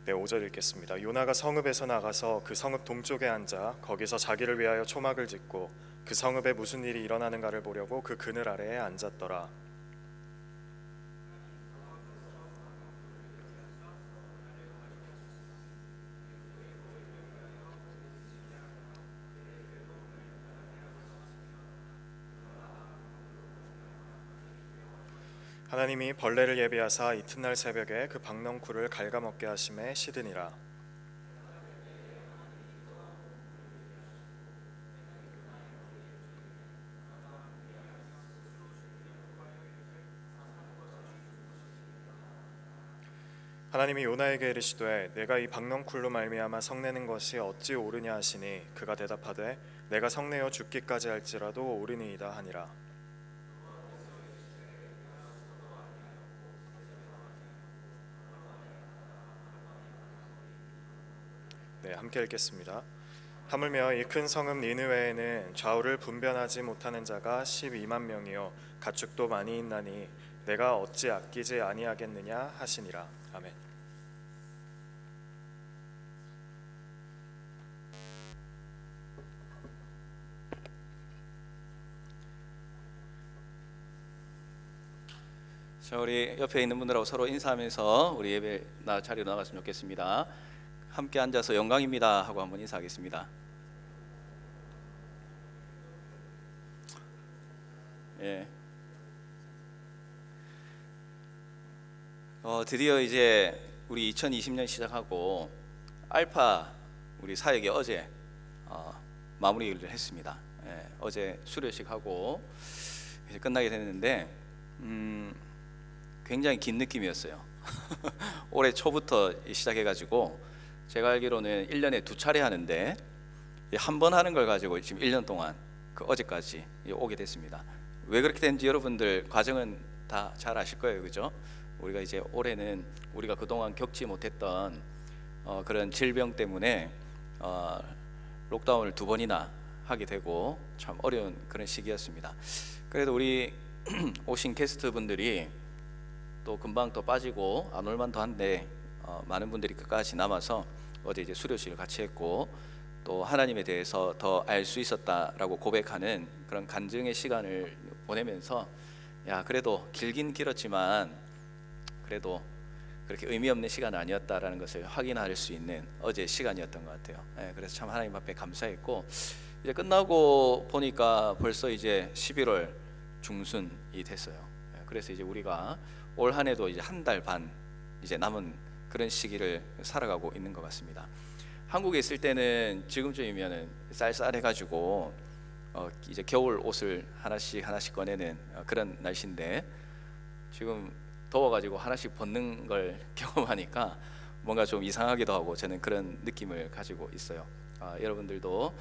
네, 5절 읽겠습니다. 요나가 성읍에서 나가서 그 성읍 동쪽에 앉아 거기서 자기를 위하여 초막을 짓고 그 성읍에 무슨 일이 일어나는가를 보려고 그 그늘 아래에 앉았더라. 하나님이 벌레를 예비하사 이튿날 새벽에 그 박넝쿨을 갉아먹게 하심에 시드니라. 하나님이 요나에게 이르시되 내가 이 박넝쿨로 말미암아 성내는 것이 어찌 옳으냐 하시니 그가 대답하되 내가 성내어 죽기까지 할지라도 옳으니이다 하니라. 네, 함께 읽겠습니다. 하물며 이 큰 성읍 니느웨에는 좌우를 분변하지 못하는 자가 12만 명이요 가축도 많이 있나니 내가 어찌 아끼지 아니하겠느냐 하시니라. 아멘. 자, 우리 옆에 있는 분들하고 서로 인사하면서 우리 예배 자리로 나갔으면 좋겠습니다. 함께 앉아서 영광입니다 하고 한번 인사하겠습니다. 예. 드디어 이제 우리 2020년 시작하고 알파 우리 사역이 어제 마무리를 했습니다. 예, 어제 수료식 하고 이제 끝나게 됐는데 굉장히 긴 느낌이었어요. 올해 초부터 시작해가지고 제가 알기로는 1년에 2차례 하는데 한 번 하는 걸 가지고 지금 1년 동안 그 어제까지 오게 됐습니다. 왜 그렇게 된지 여러분들 과정은 다 잘 아실 거예요, 그죠? 우리가 이제 올해는 우리가 그동안 겪지 못했던 그런 질병 때문에 록다운을 2번이나 하게 되고 참 어려운 그런 시기였습니다. 그래도 우리 오신 게스트 분들이 또 금방 또 빠지고 안 올만도 한데 많은 분들이 끝까지 남아서 어제 이제 수료식을 같이 했고 또 하나님에 대해서 더 알 수 있었다라고 고백하는 그런 간증의 시간을 보내면서 야, 그래도 길긴 길었지만 그래도 그렇게 의미 없는 시간 아니었다라는 것을 확인할 수 있는 어제 시간이었던 것 같아요. 그래서 참 하나님 앞에 감사했고 이제 끝나고 보니까 벌써 이제 11월 중순이 됐어요. 그래서 이제 우리가 올 한 해도 이제 한 달 반 이제 남은 그런 시기를 살아가고 있는 것 같습니다. 한국에 있을 때는 지금쯤이면은 쌀쌀해가지고 이제 겨울 옷을 하나씩 꺼내는 그런 날씨인데 지금 더워가지고 하나씩 벗는 걸 경험하니까 뭔가 좀 이상하기도 하고 저는 그런 느낌을 가지고 있어요. 여러분들도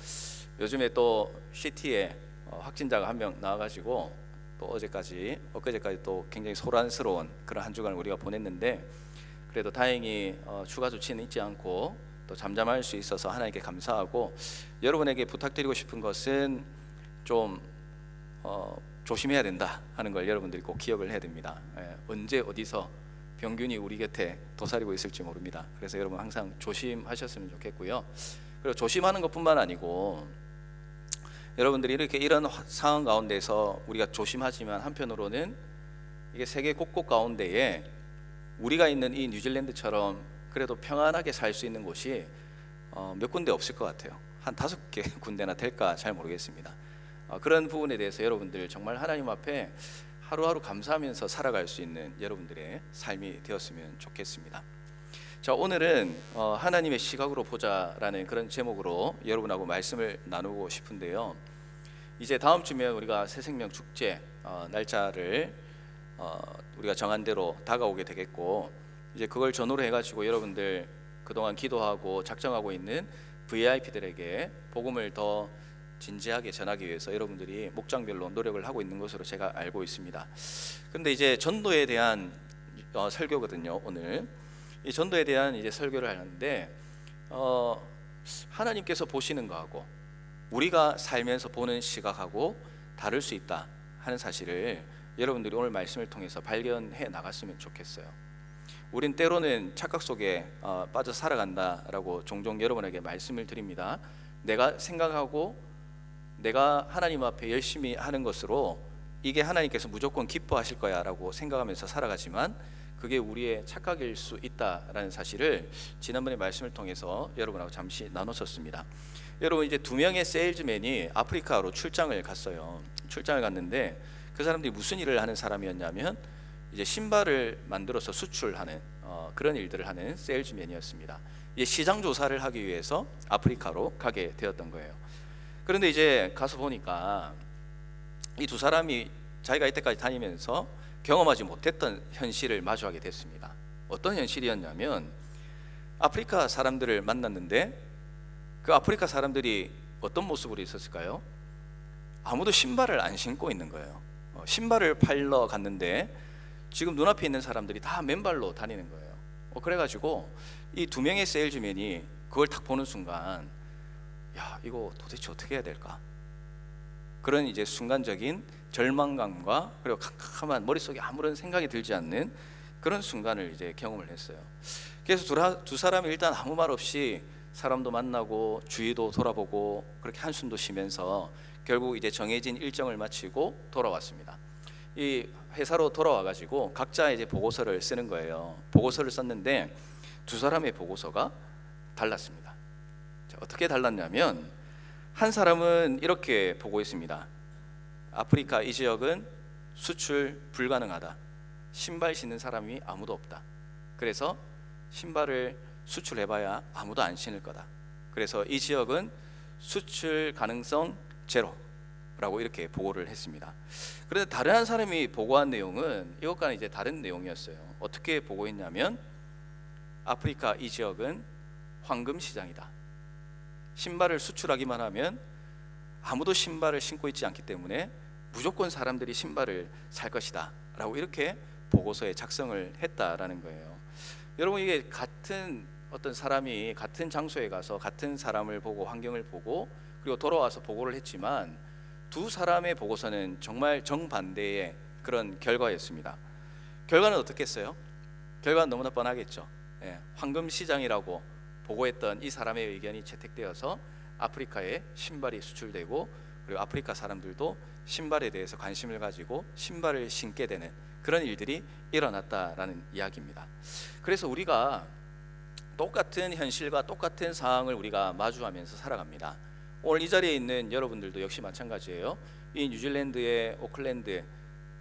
요즘에 또 시티에 확진자가 한 명 나와가지고 또 엊그제까지 또 굉장히 소란스러운 그런 한 주간을 우리가 보냈는데 그래도 다행히 추가 조치는 있지 않고 또 잠잠할 수 있어서 하나님께 감사하고 여러분에게 부탁드리고 싶은 것은 좀 조심해야 된다 하는 걸 여러분들이 꼭 기억을 해야 됩니다. 언제 어디서 병균이 우리 곁에 도사리고 있을지 모릅니다. 그래서 여러분 항상 조심하셨으면 좋겠고요. 그리고 조심하는 것뿐만 아니고 여러분들이 이런 상황 가운데서 우리가 조심하지만 한편으로는 이게 세계 곳곳 가운데에 우리가 있는 이 뉴질랜드처럼 그래도 평안하게 살 수 있는 곳이 몇 군데 없을 것 같아요. 한 5개 군데나 될까 잘 모르겠습니다. 그런 부분에 대해서 여러분들 정말 하나님 앞에 하루하루 감사하면서 살아갈 수 있는 여러분들의 삶이 되었으면 좋겠습니다. 자, 오늘은 하나님의 시각으로 보자라는 그런 제목으로 여러분하고 말씀을 나누고 싶은데요. 이제 다음 주면 우리가 새생명 축제 날짜를 우리가 정한 대로 다가오게 되겠고 이제 그걸 전후로 해가지고 여러분들 그동안 기도하고 작정하고 있는 VIP들에게 복음을 더 진지하게 전하기 위해서 여러분들이 목장별로 노력을 하고 있는 것으로 제가 알고 있습니다. 그런데 이제 전도에 대한 설교거든요. 오늘 이 전도에 대한 이제 설교를 하는데 하나님께서 보시는 거하고 우리가 살면서 보는 시각하고 다를 수 있다 하는 사실을 여러분들이 오늘 말씀을 통해서 발견해 나갔으면 좋겠어요. 우린 때로는 착각 속에 빠져 살아간다라고 종종 여러분에게 말씀을 드립니다. 내가 생각하고 내가 하나님 앞에 열심히 하는 것으로 이게 하나님께서 무조건 기뻐하실 거야 라고 생각하면서 살아가지만 그게 우리의 착각일 수 있다라는 사실을 지난번에 말씀을 통해서 여러분하고 잠시 나눴었습니다. 여러분, 이제 두 명의 세일즈맨이 아프리카로 출장을 갔어요. 출장을 갔는데 그 사람들이 무슨 일을 하는 사람이었냐면 이제 신발을 만들어서 수출하는 그런 일들을 하는 세일즈맨이었습니다. 이제 시장 조사를 하기 위해서 아프리카로 가게 되었던 거예요. 그런데 이제 가서 보니까 이 두 사람이 자기가 이때까지 다니면서 경험하지 못했던 현실을 마주하게 됐습니다. 어떤 현실이었냐면 아프리카 사람들을 만났는데 그 아프리카 사람들이 어떤 모습으로 있었을까요? 아무도 신발을 안 신고 있는 거예요. 신발을 팔러 갔는데 지금 눈앞에 있는 사람들이 다 맨발로 다니는 거예요. 그래가지고 이 두 명의 세일즈맨이 그걸 딱 보는 순간, 야, 이거 도대체 어떻게 해야 될까? 그런 이제 순간적인 절망감과 그리고 캄캄한 머릿속에 아무런 생각이 들지 않는 그런 순간을 이제 경험을 했어요. 그래서 두 사람이 일단 아무 말 없이 사람도 만나고 주위도 돌아보고 그렇게 한숨도 쉬면서 결국 이제 정해진 일정을 마치고 돌아왔습니다. 이 회사로 돌아와 가지고 각자 이제 보고서를 쓰는 거예요. 보고서를 썼는데 두 사람의 보고서가 달랐습니다. 자, 어떻게 달랐냐면 한 사람은 이렇게 보고했습니다. 아프리카 이 지역은 수출 불가능하다. 신발 신는 사람이 아무도 없다. 그래서 신발을 수출해봐야 아무도 안 신을 거다. 그래서 이 지역은 수출 가능성 제로라고 이렇게 보고를 했습니다. 그런데 다른 한 사람이 보고한 내용은 이것과는 이제 다른 내용이었어요. 어떻게 보고했냐면 아프리카 이 지역은 황금 시장이다. 신발을 수출하기만 하면 아무도 신발을 신고 있지 않기 때문에 무조건 사람들이 신발을 살 것이다 라고 이렇게 보고서에 작성을 했다라는 거예요. 여러분, 이게 같은 어떤 사람이 같은 장소에 가서 같은 사람을 보고 환경을 보고 그리고 돌아와서 보고를 했지만 두 사람의 보고서는 정말 정반대의 그런 결과였습니다. 결과는 어떻겠어요? 결과는 너무나 뻔하겠죠. 황금 시장이라고 보고했던 이 사람의 의견이 채택되어서 아프리카에 신발이 수출되고 그리고 아프리카 사람들도 신발에 대해서 관심을 가지고 신발을 신게 되는 그런 일들이 일어났다라는 이야기입니다. 그래서 우리가 똑같은 현실과 똑같은 상황을 우리가 마주하면서 살아갑니다. 오늘 이 자리에 있는 여러분들도 역시 마찬가지예요. 이 뉴질랜드의 오클랜드,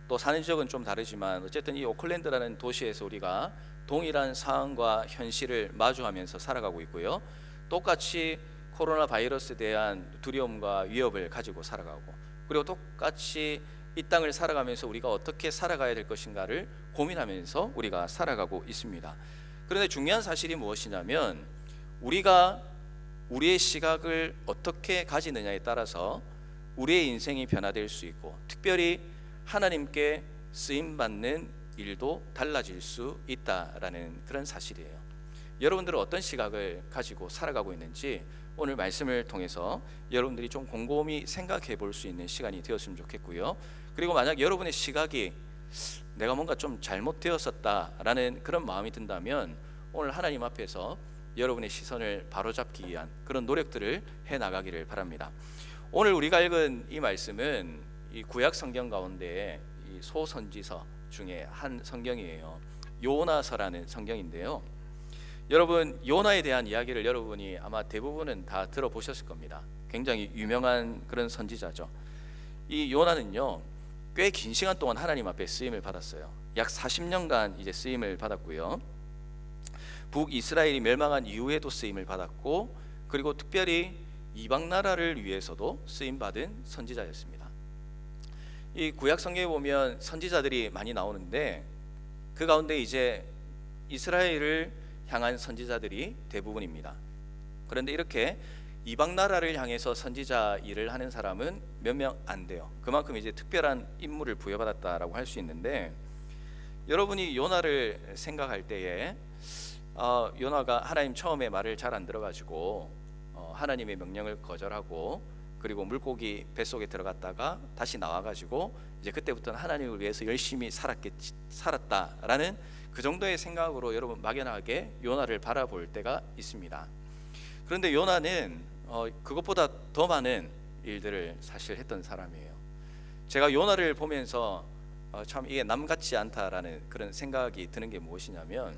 또 사는 지역은 좀 다르지만 어쨌든 이 오클랜드라는 도시에서 우리가 동일한 상황과 현실을 마주하면서 살아가고 있고요. 똑같이 코로나 바이러스에 대한 두려움과 위협을 가지고 살아가고 그리고 똑같이 이 땅을 살아가면서 우리가 어떻게 살아가야 될 것인가를 고민하면서 우리가 살아가고 있습니다. 그런데 중요한 사실이 무엇이냐면 우리가 우리의 시각을 어떻게 가지느냐에 따라서 우리의 인생이 변화될 수 있고 특별히 하나님께 쓰임받는 일도 달라질 수 있다라는 그런 사실이에요. 여러분들은 어떤 시각을 가지고 살아가고 있는지 오늘 말씀을 통해서 여러분들이 좀 곰곰이 생각해 볼 수 있는 시간이 되었으면 좋겠고요. 그리고 만약 여러분의 시각이 내가 뭔가 좀 잘못되었었다라는 그런 마음이 든다면 오늘 하나님 앞에서 여러분의 시선을 바로잡기 위한 그런 노력들을 해나가기를 바랍니다. 오늘 우리가 읽은 이 말씀은 이 구약 성경 가운데 이 소선지서 중에 한 성경이에요. 요나서라는 성경인데요. 여러분, 요나에 대한 이야기를 여러분이 아마 대부분은 다 들어보셨을 겁니다. 굉장히 유명한 그런 선지자죠. 이 요나는요, 꽤 긴 시간 동안 하나님 앞에 쓰임을 받았어요. 약 40년간 이제 쓰임을 받았고요. 북이스라엘이 멸망한 이후에도 쓰임을 받았고, 그리고 특별히 이방 나라를 위해서도 쓰임 받은 선지자였습니다. 이 구약 성경에 보면 선지자들이 많이 나오는데 그 가운데 이제 이스라엘을 향한 선지자들이 대부분입니다. 그런데 이렇게 이방 나라를 향해서 선지자 일을 하는 사람은 몇 명 안 돼요. 그만큼 이제 특별한 임무를 부여받았다라고 할 수 있는데 여러분이 요나를 생각할 때에 요나가 하나님 처음에 말을 잘 안 들어가지고 하나님의 명령을 거절하고 그리고 물고기 뱃속에 들어갔다가 다시 나와가지고 이제 그때부터는 하나님을 위해서 열심히 살았다라는 그 정도의 생각으로 여러분 막연하게 요나를 바라볼 때가 있습니다. 그런데 요나는 그것보다 더 많은 일들을 사실 했던 사람이에요. 제가 요나를 보면서 참 이게 남 같지 않다라는 그런 생각이 드는 게 무엇이냐면,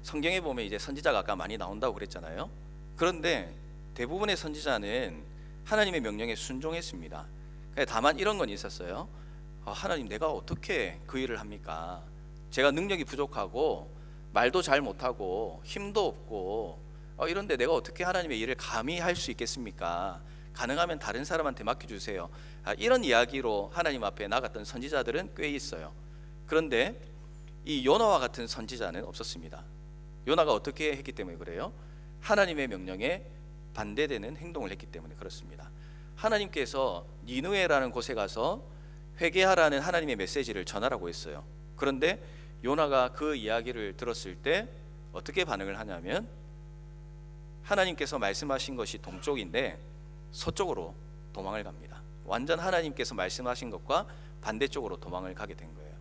성경에 보면 이제 선지자가 아까 많이 나온다고 그랬잖아요. 그런데 대부분의 선지자는 하나님의 명령에 순종했습니다. 다만 이런 건 있었어요. 하나님, 내가 어떻게 그 일을 합니까? 제가 능력이 부족하고 말도 잘 못하고 힘도 없고 이런데 내가 어떻게 하나님의 일을 감히 할 수 있겠습니까? 가능하면 다른 사람한테 맡겨주세요. 이런 이야기로 하나님 앞에 나갔던 선지자들은 꽤 있어요. 그런데 이 요나와 같은 선지자는 없었습니다. 요나가 어떻게 했기 때문에 그래요? 하나님의 명령에 반대되는 행동을 했기 때문에 그렇습니다. 하나님께서 니느웨라는 곳에 가서 회개하라는 하나님의 메시지를 전하라고 했어요. 그런데 요나가 그 이야기를 들었을 때 어떻게 반응을 하냐면, 하나님께서 말씀하신 것이 동쪽인데 서쪽으로 도망을 갑니다. 완전 하나님께서 말씀하신 것과 반대쪽으로 도망을 가게 된 거예요.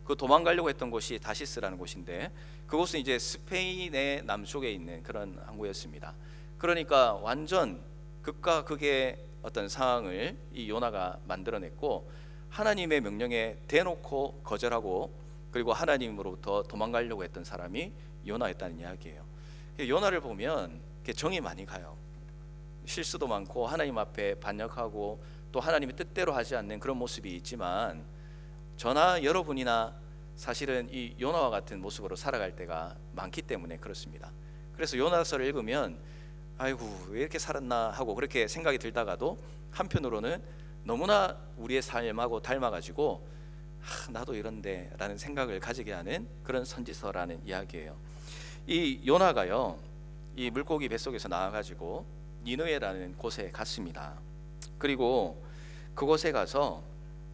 그 도망가려고 했던 곳이 다시스라는 곳인데, 그곳은 이제 스페인의 남쪽에 있는 그런 항구였습니다. 그러니까 완전 극과 극의 어떤 상황을 이 요나가 만들어냈고, 하나님의 명령에 대놓고 거절하고 그리고 하나님으로부터 도망가려고 했던 사람이 요나였다는 이야기예요. 요나를 보면 정이 많이 가요. 실수도 많고 하나님 앞에 반역하고 또 하나님의 뜻대로 하지 않는 그런 모습이 있지만, 저나 여러분이나 사실은 이 요나와 같은 모습으로 살아갈 때가 많기 때문에 그렇습니다. 그래서 요나서를 읽으면 아이고 왜 이렇게 살았나 하고 그렇게 생각이 들다가도 한편으로는 너무나 우리의 삶하고 닮아가지고 나도 이런데 라는 생각을 가지게 하는 그런 선지서라는 이야기예요. 이 요나가요, 이 물고기 뱃속에서 나와가지고 니느웨라는 곳에 갔습니다. 그리고 그곳에 가서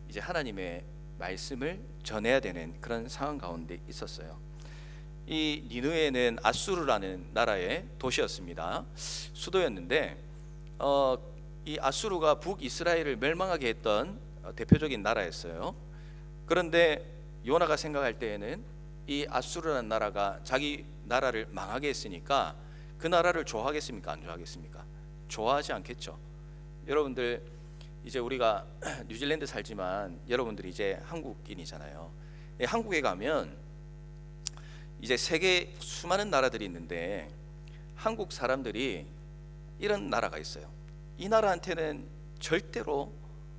이제 하나님의 말씀을 전해야 되는 그런 상황 가운데 있었어요. 이 니느웨는 아수르라는 나라의 도시였습니다. 수도였는데 이 아수르가 북이스라엘을 멸망하게 했던 대표적인 나라였어요. 그런데 요나가 생각할 때에는 이 아수르라는 나라가 자기 나라를 망하게 했으니까 그 나라를 좋아하겠습니까? 안 좋아하겠습니까? 좋아하지 않겠죠. 여러분들 이제 우리가 뉴질랜드 살지만 여러분들이 이제 한국인이잖아요. 한국에 가면 이제 세계 수많은 나라들이 있는데 한국 사람들이 이런 나라가 있어요. 이 나라한테는 절대로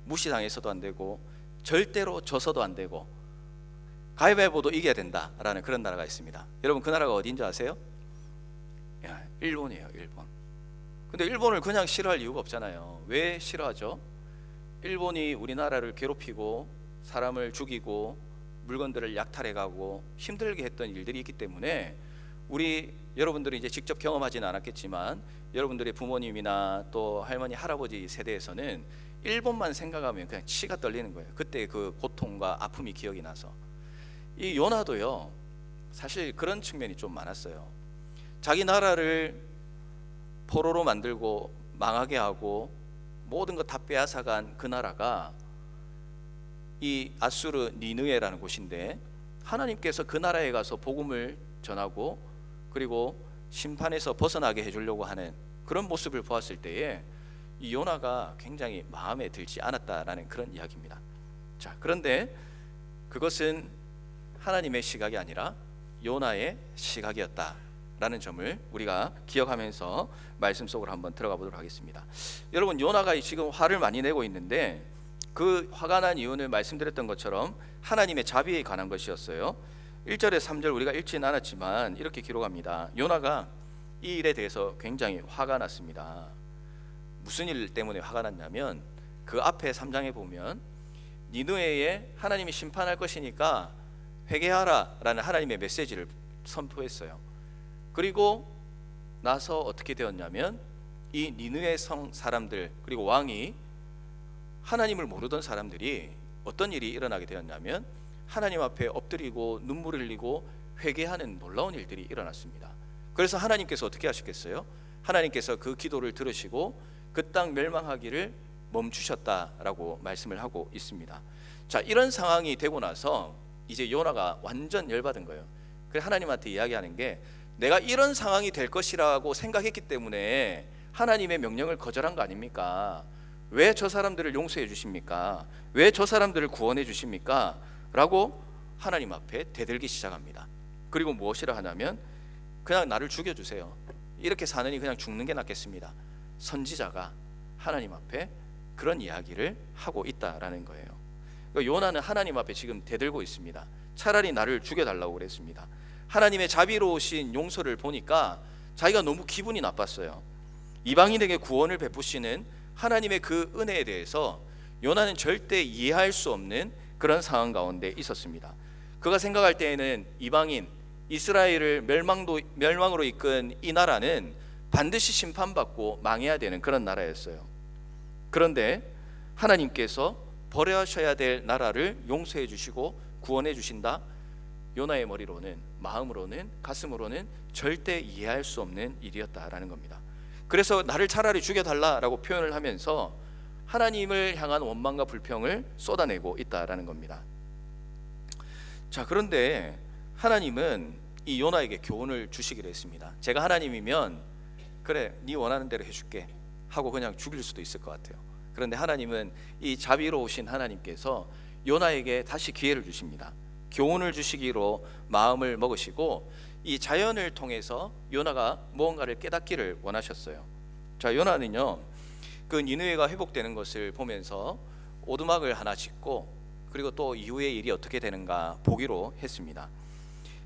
무시당해서도 안 되고 절대로 져서도 안 되고 가위바위보도 이겨야 된다라는 그런 나라가 있습니다. 여러분 그 나라가 어디인 줄 아세요? 일본이에요. 일본. 근데 일본을 그냥 싫어할 이유가 없잖아요. 왜 싫어하죠? 일본이 우리나라를 괴롭히고 사람을 죽이고 물건들을 약탈해가고 힘들게 했던 일들이 있기 때문에 여러분들이 이제 직접 경험하지는 않았겠지만 여러분들의 부모님이나 또 할머니 할아버지 세대에서는 일본만 생각하면 그냥 치가 떨리는 거예요. 그때 그 고통과 아픔이 기억이 나서. 이 요나도요 사실 그런 측면이 좀 많았어요. 자기 나라를 포로로 만들고 망하게 하고 모든 것 다 빼앗아간 그 나라가 이 아수르 니느웨라는 곳인데, 하나님께서 그 나라에 가서 복음을 전하고 그리고 심판에서 벗어나게 해주려고 하는 그런 모습을 보았을 때에 이 요나가 굉장히 마음에 들지 않았다라는 그런 이야기입니다. 자, 그런데 그것은 하나님의 시각이 아니라 요나의 시각이었다라는 점을 우리가 기억하면서 말씀 속으로 한번 들어가 보도록 하겠습니다. 여러분, 요나가 지금 화를 많이 내고 있는데 그 화가 난 이유는 말씀드렸던 것처럼 하나님의 자비에 관한 것이었어요. 1절에 3절 우리가 읽지는 않았지만 이렇게 기록합니다. 요나가 이 일에 대해서 굉장히 화가 났습니다. 무슨 일 때문에 화가 났냐면 그 앞에 3장에 보면 니느웨에 하나님이 심판할 것이니까 회개하라 라는 하나님의 메시지를 선포했어요. 그리고 나서 어떻게 되었냐면 이 니느웨 성 사람들 그리고 왕이 하나님을 모르던 사람들이 어떤 일이 일어나게 되었냐면 하나님 앞에 엎드리고 눈물을 흘리고 회개하는 놀라운 일들이 일어났습니다. 그래서 하나님께서 어떻게 하셨겠어요? 하나님께서 그 기도를 들으시고 그 땅 멸망하기를 멈추셨다라고 말씀을 하고 있습니다. 자, 이런 상황이 되고 나서 이제 요나가 완전 열받은 거예요. 그래서 하나님한테 이야기하는 게, 내가 이런 상황이 될 것이라고 생각했기 때문에 하나님의 명령을 거절한 거 아닙니까? 왜 저 사람들을 용서해 주십니까? 왜 저 사람들을 구원해 주십니까? 라고 하나님 앞에 대들기 시작합니다. 그리고 무엇이라 하냐면, 그냥 나를 죽여주세요. 이렇게 사느니 그냥 죽는 게 낫겠습니다. 선지자가 하나님 앞에 그런 이야기를 하고 있다라는 거예요. 요나는 하나님 앞에 지금 대들고 있습니다. 차라리 나를 죽여달라고 그랬습니다. 하나님의 자비로우신 용서를 보니까 자기가 너무 기분이 나빴어요. 이방인에게 구원을 베푸시는 하나님의 그 은혜에 대해서 요나는 절대 이해할 수 없는 그런 상황 가운데 있었습니다. 그가 생각할 때에는 이방인 이스라엘을 멸망으로 이끈 이 나라는 반드시 심판받고 망해야 되는 그런 나라였어요. 그런데 하나님께서 버려셔야 될 나라를 용서해 주시고 구원해 주신다. 요나의 머리로는, 마음으로는, 가슴으로는 절대 이해할 수 없는 일이었다라는 겁니다. 그래서 나를 차라리 죽여달라라고 표현을 하면서 하나님을 향한 원망과 불평을 쏟아내고 있다라는 겁니다. 자, 그런데 하나님은 이 요나에게 교훈을 주시기로 했습니다. 제가 하나님이면 그래, 네 원하는 대로 해줄게 하고 그냥 죽일 수도 있을 것 같아요. 그런데 하나님은, 이 자비로우신 하나님께서 요나에게 다시 기회를 주십니다. 교훈을 주시기로 마음을 먹으시고 이 자연을 통해서 요나가 무언가를 깨닫기를 원하셨어요. 자, 요나는요, 그 니느웨가 회복되는 것을 보면서 오두막을 하나 짓고, 그리고 또 이후의 일이 어떻게 되는가 보기로 했습니다.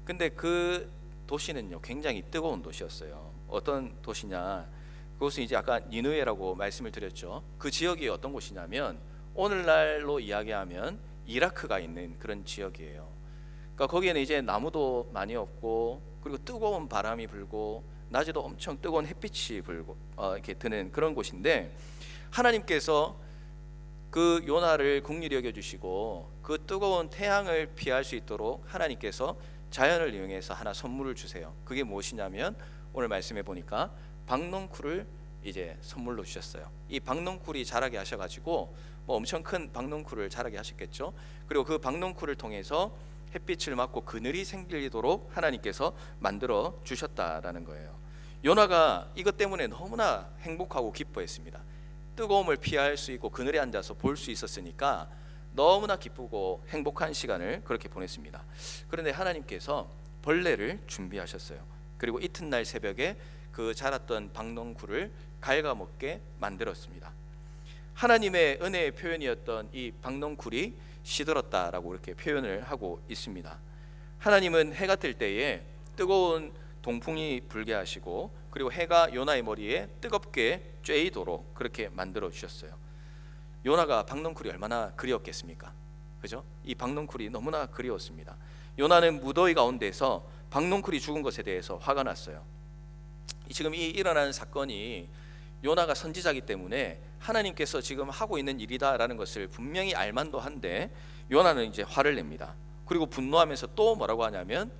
근데 그 도시는요, 굉장히 뜨거운 도시였어요. 어떤 도시냐, 그것은 이제 아까 니느웨라고 말씀을 드렸죠. 그 지역이 어떤 곳이냐면 오늘날로 이야기하면 이라크가 있는 그런 지역이에요. 그러니까 거기에는 이제 나무도 많이 없고, 그리고 뜨거운 바람이 불고, 낮에도 엄청 뜨거운 햇빛이 불고 이렇게 드는 그런 곳인데, 하나님께서 그 요나를 긍휼히 여겨 주시고 그 뜨거운 태양을 피할 수 있도록 하나님께서 자연을 이용해서 하나 선물을 주세요. 그게 무엇이냐면 오늘 말씀해 보니까 박농쿨을 이제 선물로 주셨어요. 이 박농쿨이 자라게 하셔가지고 뭐 엄청 큰 박농쿨을 자라게 하셨겠죠. 그리고 그 박농쿨을 통해서 햇빛을 맞고 그늘이 생기도록 하나님께서 만들어 주셨다라는 거예요. 요나가 이것 때문에 너무나 행복하고 기뻐했습니다. 뜨거움을 피할 수 있고 그늘에 앉아서 볼 수 있었으니까 너무나 기쁘고 행복한 시간을 그렇게 보냈습니다. 그런데 하나님께서 벌레를 준비하셨어요. 그리고 이튿날 새벽에 그 자랐던 박농쿨을 갉아먹게 만들었습니다. 하나님의 은혜의 표현이었던 이 박농쿨이 시들었다라고 이렇게 표현을 하고 있습니다. 하나님은 해가 뜰 때에 뜨거운 동풍이 불게 하시고, 그리고 해가 요나의 머리에 뜨겁게 쬐이도록 그렇게 만들어 주셨어요. 요나가 박농쿨이 얼마나 그리웠겠습니까? 그죠? 이 박농쿨이 너무나 그리웠습니다. 요나는 무더위 가운데서 박농쿨이 죽은 것에 대해서 화가 났어요. 지금 이 일어나는 사건이 요나가 선지자이기 때문에 하나님께서 지금 하고 있는 일이다라는 것을 분명히 알만도 한데, 요나는 이제 화를 냅니다. 그리고 분노하면서 또 뭐라고 하냐면,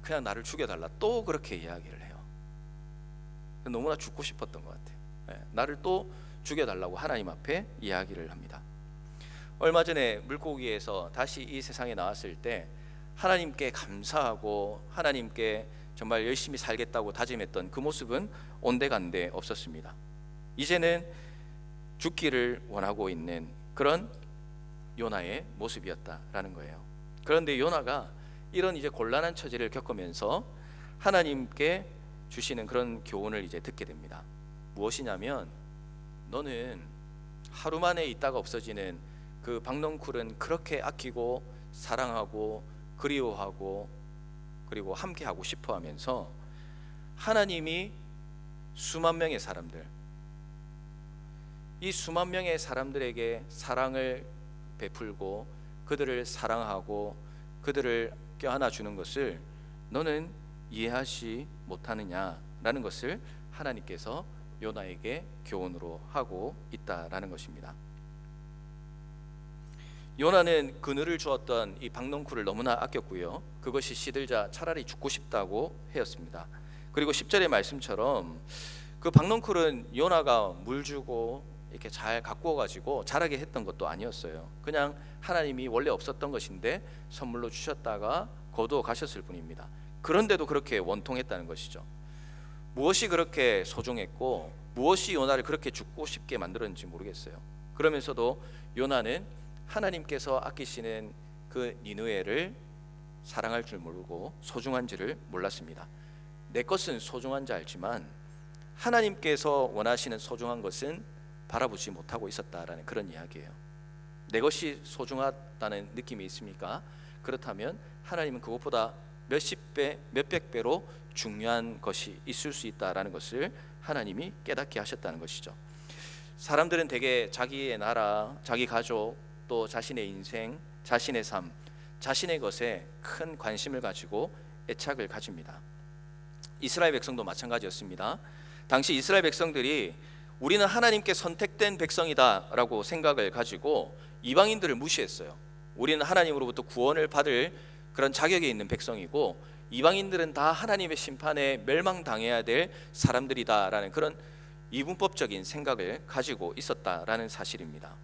그냥 나를 죽여달라, 또 그렇게 이야기를 해요. 너무나 죽고 싶었던 것 같아요. 나를 또 죽여달라고 하나님 앞에 이야기를 합니다. 얼마 전에 물고기에서 다시 이 세상에 나왔을 때 하나님께 감사하고 하나님께 정말 열심히 살겠다고 다짐했던 그 모습은 온데간데 없었습니다. 이제는 죽기를 원하고 있는 그런 요나의 모습이었다라는 거예요. 그런데 요나가 이런 이제 곤란한 처지를 겪으면서 하나님께 주시는 그런 교훈을 이제 듣게 됩니다. 무엇이냐면, 너는 하루 만에 있다가 없어지는 그 박농쿨은 그렇게 아끼고 사랑하고 그리워하고 그리고 함께하고 싶어하면서, 하나님이 수만 명의 사람들, 이 수만 명의 사람들에게 사랑을 베풀고 그들을 사랑하고 그들을 껴안아 주는 것을 너는 이해하지 못하느냐라는 것을 하나님께서 요나에게 교훈으로 하고 있다라는 것입니다. 요나는 그늘을 주었던 이 박농쿨을 너무나 아꼈고요. 그것이 시들자 차라리 죽고 싶다고 하였습니다. 그리고 10절의 말씀처럼 그 박넝쿨은 요나가 물 주고 이렇게 잘 가꾸어 가지고 자라게 했던 것도 아니었어요. 그냥 하나님이 원래 없었던 것인데 선물로 주셨다가 거두어 가셨을 뿐입니다. 그런데도 그렇게 원통했다는 것이죠. 무엇이 그렇게 소중했고 무엇이 요나를 그렇게 죽고 싶게 만들었는지 모르겠어요. 그러면서도 요나는 하나님께서 아끼시는 그 니느웨를 사랑할 줄 모르고 소중한지를 몰랐습니다. 내 것은 소중한지 알지만 하나님께서 원하시는 소중한 것은 바라보지 못하고 있었다라는 그런 이야기예요. 내 것이 소중하다는 느낌이 있습니까? 그렇다면 하나님은 그것보다 몇십 배, 몇백 배로 중요한 것이 있을 수 있다라는 것을 하나님이 깨닫게 하셨다는 것이죠. 사람들은 대개 자기의 나라, 자기 가족, 또 자신의 인생, 자신의 삶, 자신의 것에 큰 관심을 가지고 애착을 가집니다. 이스라엘 백성도 마찬가지였습니다. 당시 이스라엘 백성들이 우리는 하나님께 선택된 백성이다라고 생각을 가지고 이방인들을 무시했어요. 우리는 하나님으로부터 구원을 받을 그런 자격이 있는 백성이고 이방인들은 다 하나님의 심판에 멸망당해야 될 사람들이다라는 그런 이분법적인 생각을 가지고 있었다라는 사실입니다.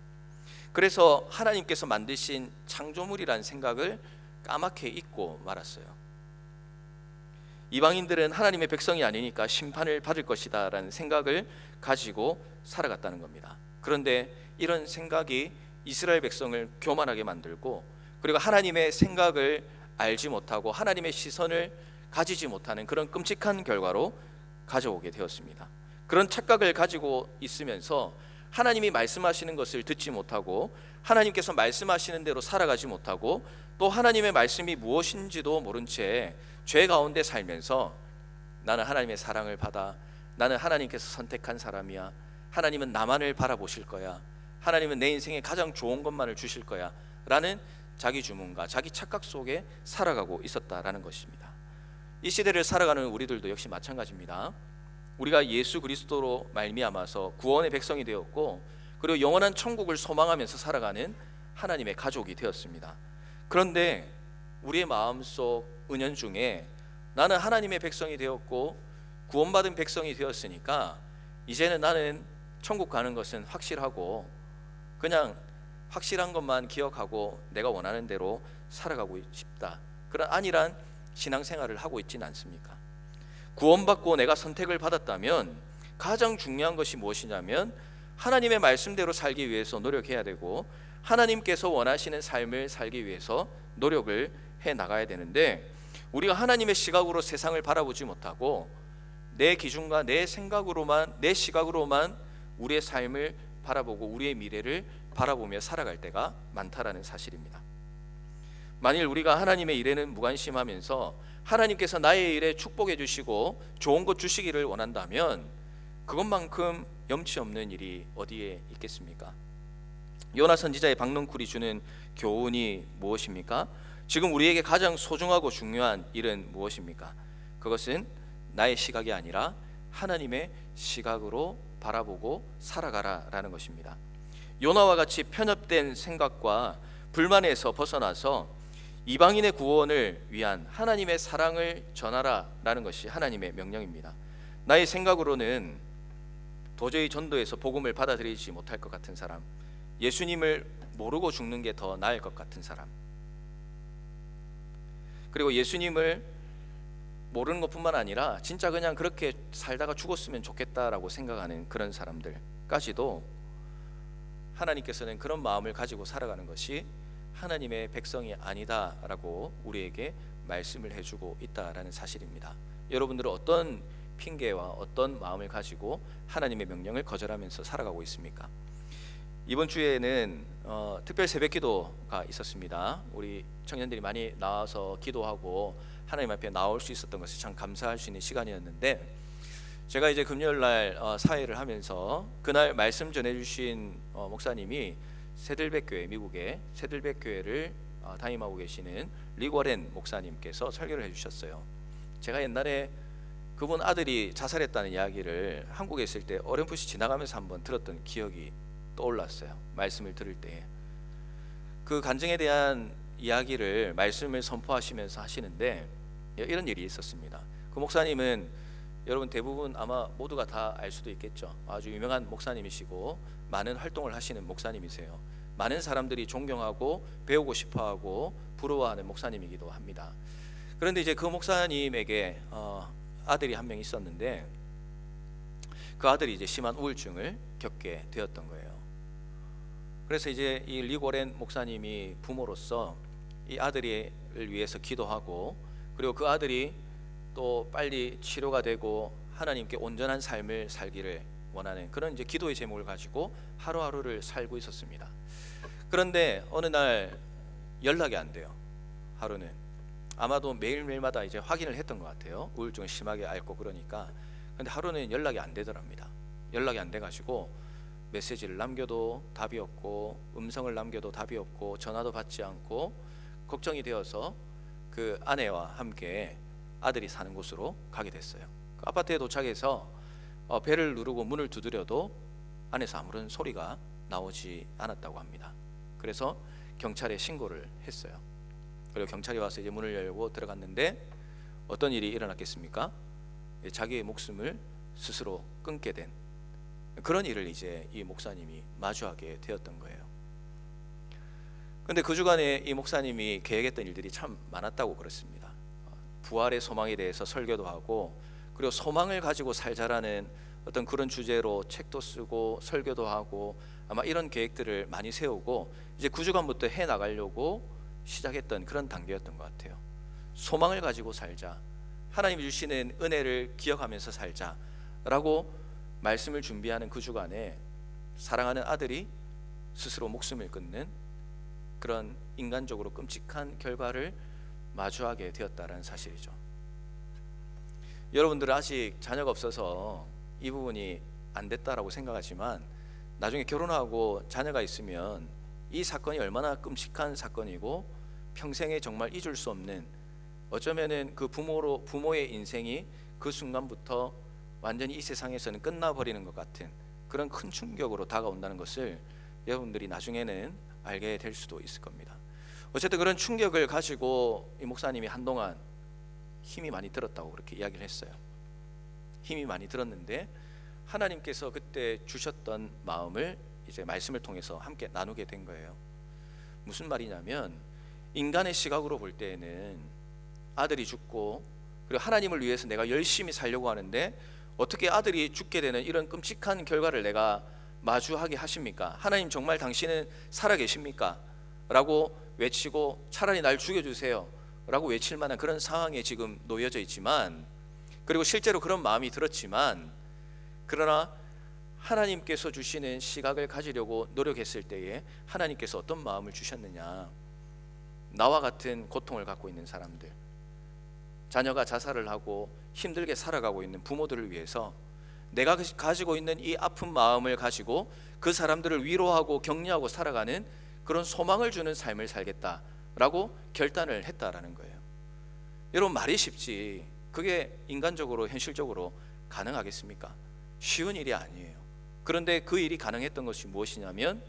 그래서 하나님께서 만드신 창조물이라는 생각을 까맣게 잊고 말았어요. 이방인들은 하나님의 백성이 아니니까 심판을 받을 것이다 라는 생각을 가지고 살아갔다는 겁니다. 그런데 이런 생각이 이스라엘 백성을 교만하게 만들고 그리고 하나님의 생각을 알지 못하고 하나님의 시선을 가지지 못하는 그런 끔찍한 결과로 가져오게 되었습니다. 그런 착각을 가지고 있으면서 하나님이 말씀하시는 것을 듣지 못하고 하나님께서 말씀하시는 대로 살아가지 못하고 또 하나님의 말씀이 무엇인지도 모른 채 죄 가운데 살면서 나는 하나님의 사랑을 받아, 나는 하나님께서 선택한 사람이야, 하나님은 나만을 바라보실 거야, 하나님은 내 인생에 가장 좋은 것만을 주실 거야 라는 자기 주문과 자기 착각 속에 살아가고 있었다라는 것입니다. 이 시대를 살아가는 우리들도 역시 마찬가지입니다. 우리가 예수 그리스도로 말미암아서 구원의 백성이 되었고 그리고 영원한 천국을 소망하면서 살아가는 하나님의 가족이 되었습니다. 그런데 우리의 마음속 은연중에 나는 하나님의 백성이 되었고 구원받은 백성이 되었으니까 이제는 나는 천국 가는 것은 확실하고 그냥 확실한 것만 기억하고 내가 원하는 대로 살아가고 싶다, 그런 안일한 신앙생활을 하고 있지는 않습니까? 구원받고 내가 선택을 받았다면 가장 중요한 것이 무엇이냐면 하나님의 말씀대로 살기 위해서 노력해야 되고 하나님께서 원하시는 삶을 살기 위해서 노력을 해 나가야 되는데 우리가 하나님의 시각으로 세상을 바라보지 못하고 내 기준과 내 생각으로만, 내 시각으로만 우리의 삶을 바라보고 우리의 미래를 바라보며 살아갈 때가 많다라는 사실입니다. 만일 우리가 하나님의 일에는 무관심하면서 하나님께서 나의 일에 축복해 주시고 좋은 것 주시기를 원한다면 그것만큼 염치 없는 일이 어디에 있겠습니까? 요나 선지자의 박넝쿨이 주는 교훈이 무엇입니까? 지금 우리에게 가장 소중하고 중요한 일은 무엇입니까? 그것은 나의 시각이 아니라 하나님의 시각으로 바라보고 살아가라라는 것입니다. 요나와 같이 편협된 생각과 불만에서 벗어나서 이방인의 구원을 위한 하나님의 사랑을 전하라라는 것이 하나님의 명령입니다. 나의 생각으로는 도저히 전도에서 복음을 받아들이지 못할 것 같은 사람, 예수님을 모르고 죽는 게 더 나을 것 같은 사람, 그리고 예수님을 모르는 것뿐만 아니라 진짜 그냥 그렇게 살다가 죽었으면 좋겠다라고 생각하는 그런 사람들까지도 하나님께서는 그런 마음을 가지고 살아가는 것이 하나님의 백성이 아니다라고 우리에게 말씀을 해주고 있다라는 사실입니다. 여러분들은 어떤 핑계와 어떤 마음을 가지고 하나님의 명령을 거절하면서 살아가고 있습니까? 이번 주에는 특별 새벽기도가 있었습니다. 우리 청년들이 많이 나와서 기도하고 하나님 앞에 나올 수 있었던 것이 참 감사할 수 있는 시간이었는데 제가 이제 금요일날 사회를 하면서 그날 말씀 전해주신 목사님이 세들백교회, 미국의 세들백교회를 담임하고 계시는 리거렌 목사님께서 설교를 해주셨어요. 제가 옛날에 그분 아들이 자살했다는 이야기를 한국에 있을 때 어렴풋이 지나가면서 한번 들었던 기억이 떠올랐어요. 말씀을 들을 때 그 간증에 대한 이야기를 말씀을 선포하시면서 하시는데 이런 일이 있었습니다. 그 목사님은 여러분 대부분 아마 모두가 다 알 수도 있겠죠. 아주 유명한 목사님이시고 많은 활동을 하시는 목사님이세요. 많은 사람들이 존경하고 배우고 싶어하고 부러워하는 목사님이기도 합니다. 그런데 이제 그 목사님에게 아들이 한 명 있었는데 그 아들이 이제 심한 우울증을 겪게 되었던 거예요. 그래서 이제 이 리고렌 목사님이 부모로서 이 아들을 위해서 기도하고, 그리고 그 아들이 또 빨리 치료가 되고 하나님께 온전한 삶을 살기를 원하는 그런 이제 기도의 제목을 가지고 하루하루를 살고 있었습니다. 그런데 어느 날 연락이 안 돼요. 하루는 아마도 매일매일마다 이제 확인을 했던 것 같아요. 우울증을 심하게 앓고 그러니까. 근데 하루는 연락이 안 되더랍니다. 연락이 안 돼가지고 메시지를 남겨도 답이 없고, 음성을 남겨도 답이 없고, 전화도 받지 않고, 걱정이 되어서 그 아내와 함께 아들이 사는 곳으로 가게 됐어요. 그 아파트에 도착해서 벨을 누르고 문을 두드려도 안에서 아무런 소리가 나오지 않았다고 합니다. 그래서 경찰에 신고를 했어요. 그리고 경찰이 와서 이제 문을 열고 들어갔는데 어떤 일이 일어났겠습니까? 자기의 목숨을 스스로 끊게 된 그런 일을 이제 이 목사님이 마주하게 되었던 거예요. 그런데 그 주간에 이 목사님이 계획했던 일들이 참 많았다고 그렇습니다. 부활의 소망에 대해서 설교도 하고, 그리고 소망을 가지고 살자라는 어떤 그런 주제로 책도 쓰고 설교도 하고, 아마 이런 계획들을 많이 세우고 이제 그 주간부터 해 나가려고 시작했던 그런 단계였던 것 같아요. 소망을 가지고 살자, 하나님이 주시는 은혜를 기억하면서 살자라고 말씀을 준비하는 그 주간에 사랑하는 아들이 스스로 목숨을 끊는 그런 인간적으로 끔찍한 결과를 마주하게 되었다는 사실이죠. 여러분들은 아직 자녀가 없어서 이 부분이 안 됐다라고 생각하지만 나중에 결혼하고 자녀가 있으면 이 사건이 얼마나 끔찍한 사건이고 평생에 정말 잊을 수 없는, 어쩌면은 그 부모의 인생이 그 순간부터 완전히 이 세상에서는 끝나버리는 것 같은 그런 큰 충격으로 다가온다는 것을 여러분들이 나중에는 알게 될 수도 있을 겁니다. 어쨌든 그런 충격을 가지고 이 목사님이 한동안 힘이 많이 들었다고 그렇게 이야기를 했어요. 힘이 많이 들었는데 하나님께서 그때 주셨던 마음을 이제 말씀을 통해서 함께 나누게 된 거예요. 무슨 말이냐면, 인간의 시각으로 볼 때에는 아들이 죽고, 그리고 하나님을 위해서 내가 열심히 살려고 하는데 어떻게 아들이 죽게 되는 이런 끔찍한 결과를 내가 마주하게 하십니까? 하나님 정말 당신은 살아계십니까? 라고 외치고 차라리 날 죽여주세요 라고 외칠 만한 그런 상황에 지금 놓여져 있지만, 그리고 실제로 그런 마음이 들었지만, 그러나 하나님께서 주시는 시각을 가지려고 노력했을 때에 하나님께서 어떤 마음을 주셨느냐, 나와 같은 고통을 갖고 있는 사람들, 자녀가 자살을 하고 힘들게 살아가고 있는 부모들을 위해서 내가 가지고 있는 이 아픈 마음을 가지고 그 사람들을 위로하고 격려하고 살아가는 그런 소망을 주는 삶을 살겠다라고 결단을 했다라는 거예요. 여러분, 말이 쉽지 그게 인간적으로 현실적으로 가능하겠습니까? 쉬운 일이 아니에요. 그런데 그 일이 가능했던 것이 무엇이냐면,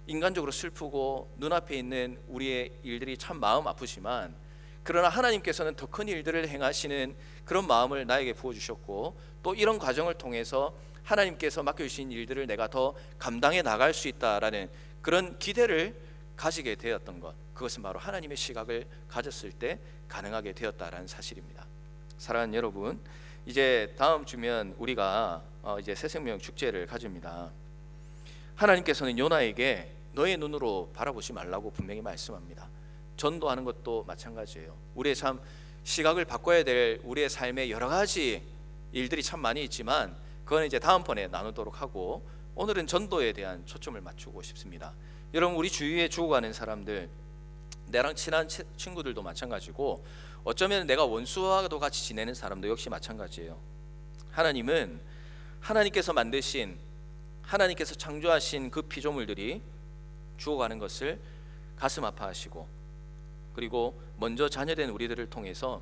인간적으로 슬프고 눈앞에 있는 우리의 일들이 참 마음 아프지만, 그러나 하나님께서는 더 큰 일들을 행하시는 그런 마음을 나에게 부어주셨고, 또 이런 과정을 통해서 하나님께서 맡겨주신 일들을 내가 더 감당해 나갈 수 있다라는 그런 기대를 가지게 되었던 것, 그것은 바로 하나님의 시각을 가졌을 때 가능하게 되었다라는 사실입니다. 사랑하는 여러분, 이제 다음 주면 우리가 이제 새생명 축제를 가집니다. 하나님께서는 요나에게 너의 눈으로 바라보지 말라고 분명히 말씀합니다. 전도하는 것도 마찬가지예요. 우리의 참 시각을 바꿔야 될 우리의 삶의 여러 가지 일들이 참 많이 있지만 그건 이제 다음번에 나누도록 하고, 오늘은 전도에 대한 초점을 맞추고 싶습니다. 여러분, 우리 주위에 죽어가는 사람들, 내랑 친한 친구들도 마찬가지고, 어쩌면 내가 원수와도 같이 지내는 사람도 역시 마찬가지예요. 하나님은 하나님께서 만드신, 하나님께서 창조하신 그 피조물들이 죽어가는 것을 가슴 아파하시고, 그리고 먼저 자녀된 우리들을 통해서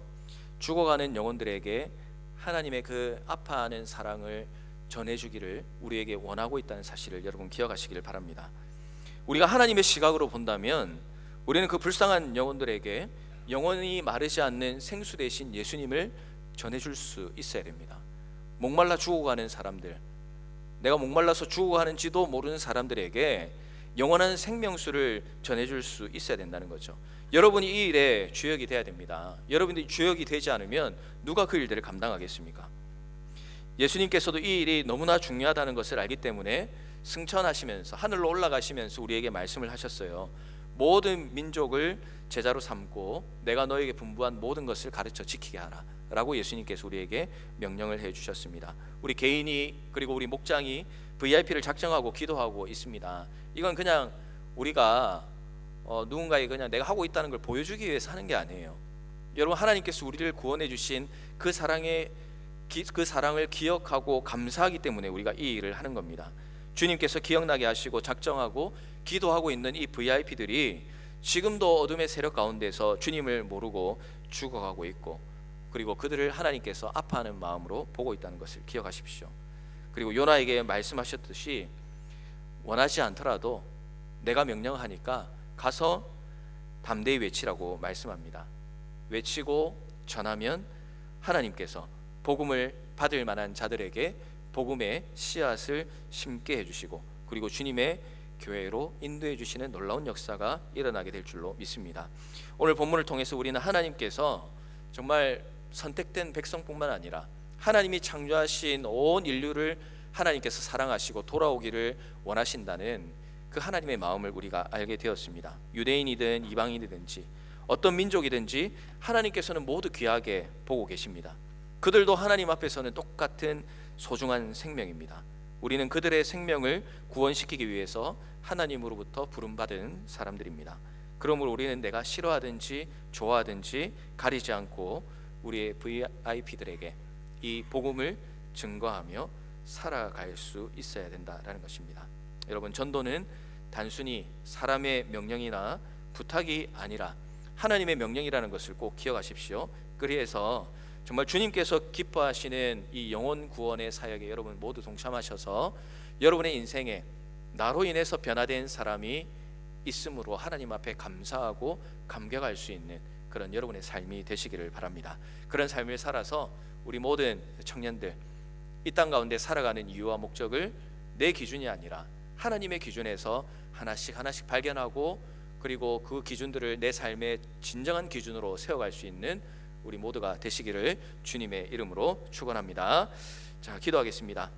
죽어가는 영혼들에게 하나님의 그 아파하는 사랑을 전해주기를 우리에게 원하고 있다는 사실을 여러분 기억하시기를 바랍니다. 우리가 하나님의 시각으로 본다면 우리는 그 불쌍한 영혼들에게 영원히 마르지 않는 생수 대신 예수님을 전해줄 수 있어야 됩니다. 목말라 죽어가는 사람들, 내가 목말라서 죽어가는지도 모르는 사람들에게 영원한 생명수를 전해줄 수 있어야 된다는 거죠. 여러분이 이 일에 주역이 돼야 됩니다. 여러분들이 주역이 되지 않으면 누가 그 일들을 감당하겠습니까? 예수님께서도 이 일이 너무나 중요하다는 것을 알기 때문에 승천하시면서 하늘로 올라가시면서 우리에게 말씀을 하셨어요. 모든 민족을 제자로 삼고 내가 너에게 분부한 모든 것을 가르쳐 지키게 하라 라고 예수님께서 우리에게 명령을 해주셨습니다. 우리 개인이 그리고 우리 목장이 VIP를 작정하고 기도하고 있습니다. 이건 그냥 우리가 누군가에게 그냥 내가 하고 있다는 걸 보여주기 위해서 하는 게 아니에요. 여러분, 하나님께서 우리를 구원해 주신 그 사랑을 기억하고 감사하기 때문에 우리가 이 일을 하는 겁니다. 주님께서 기억나게 하시고 작정하고 기도하고 있는 이 VIP들이 지금도 어둠의 세력 가운데서 주님을 모르고 죽어가고 있고, 그리고 그들을 하나님께서 아파하는 마음으로 보고 있다는 것을 기억하십시오. 그리고 요나에게 말씀하셨듯이 원하지 않더라도 내가 명령하니까 가서 담대히 외치라고 말씀합니다. 외치고 전하면 하나님께서 복음을 받을 만한 자들에게 복음의 씨앗을 심게 해주시고, 그리고 주님의 교회로 인도해 주시는 놀라운 역사가 일어나게 될 줄로 믿습니다. 오늘 본문을 통해서 우리는 하나님께서 정말 선택된 백성뿐만 아니라 하나님이 창조하신 온 인류를 하나님께서 사랑하시고 돌아오기를 원하신다는 그 하나님의 마음을 우리가 알게 되었습니다. 유대인이든 이방인이든지 어떤 민족이든지 하나님께서는 모두 귀하게 보고 계십니다. 그들도 하나님 앞에서는 똑같은 소중한 생명입니다. 우리는 그들의 생명을 구원시키기 위해서 하나님으로부터 부름받은 사람들입니다. 그러므로 우리는 내가 싫어하든지 좋아하든지 가리지 않고 우리의 VIP들에게 이 복음을 증거하며 살아갈 수 있어야 된다라는 것입니다. 여러분, 전도는 단순히 사람의 명령이나 부탁이 아니라 하나님의 명령이라는 것을 꼭 기억하십시오. 그래서 정말 주님께서 기뻐하시는 이 영혼 구원의 사역에 여러분 모두 동참하셔서 여러분의 인생에 나로 인해서 변화된 사람이 있음으로 하나님 앞에 감사하고 감격할 수 있는 그런 여러분의 삶이 되시기를 바랍니다. 그런 삶을 살아서 우리 모든 청년들 이 땅 가운데 살아가는 이유와 목적을 내 기준이 아니라 하나님의 기준에서 하나씩 발견하고, 그리고 그 기준들을 내 삶의 진정한 기준으로 세워갈 수 있는 우리 모두가 되시기를 주님의 이름으로 축원합니다. 자, 기도하겠습니다.